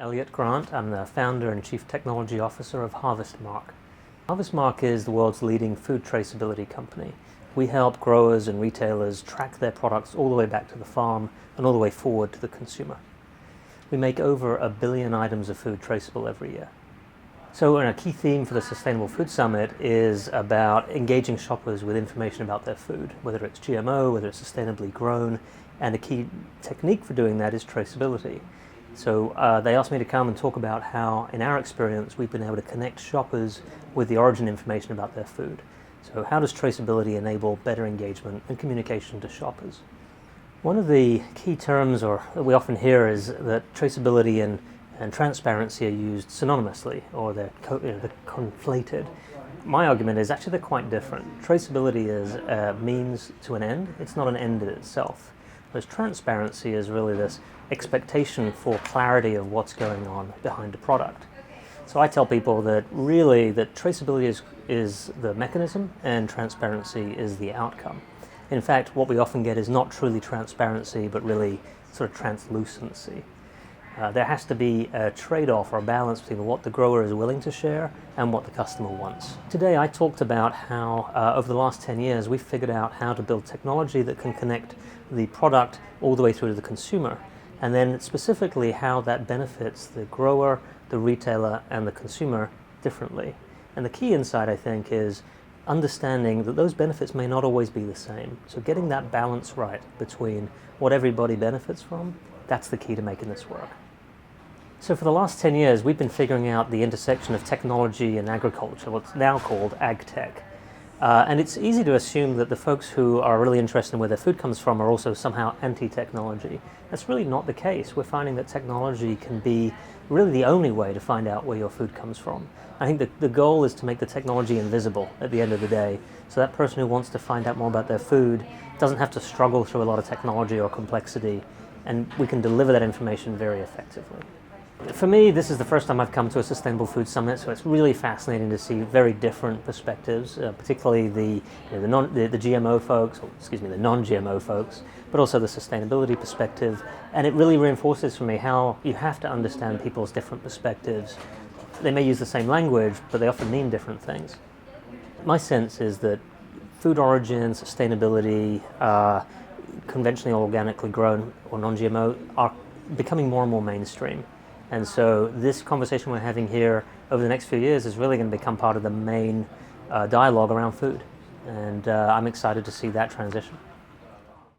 Elliot. I'm the founder and chief technology officer of HarvestMark. HarvestMark is the world's leading food traceability company. We help growers and retailers track their products all the way back to the farm and all the way forward to the consumer. We make over 1 billion items of food traceable every year. So a key theme for the Sustainable Food Summit is about engaging shoppers with information about their food, whether it's GMO, whether it's sustainably grown, and a key technique for doing that is traceability. So they asked me to come and talk about how, in our experience, we've been able to connect shoppers with the origin information about their food. So how does traceability enable better engagement and communication to shoppers? One of the key terms that we often hear is that traceability and transparency are used synonymously, or they're conflated. My argument is actually they're quite different. Traceability is a means to an end. It's not an end in itself. Whereas transparency is really this expectation for clarity of what's going on behind a product. So I tell people that really that traceability is the mechanism and transparency is the outcome. In fact, what we often get is not truly transparency, but really sort of translucency. There has to be a trade-off or a balance between what the grower is willing to share and what the customer wants. Today I talked about how over the last 10 years we've figured out how to build technology that can connect the product all the way through to the consumer, and then specifically how that benefits the grower, the retailer, and the consumer differently. And the key insight, I think, is understanding that those benefits may not always be the same. So getting that balance right between what everybody benefits from, that's the key to making this work. So for the last 10 years, we've been figuring out the intersection of technology and agriculture, what's now called ag tech. And it's easy to assume that the folks who are really interested in where their food comes from are also somehow anti-technology. That's really not the case. We're finding that technology can be really the only way to find out where your food comes from. I think that the goal is to make the technology invisible at the end of the day, so that person who wants to find out more about their food doesn't have to struggle through a lot of technology or complexity, and we can deliver that information very effectively. For me, this is the first time I've come to a Sustainable Food Summit, so it's really fascinating to see very different perspectives, particularly the GMO folks, or excuse me, the non-GMO folks, but also the sustainability perspective. And it really reinforces for me how you have to understand people's different perspectives. They may use the same language, but they often mean different things. My sense is that food origin, sustainability, conventionally or organically grown or non-GMO are becoming more and more mainstream. And so this conversation we're having here over the next few years is really going to become part of the main dialogue around food. And I'm excited to see that transition.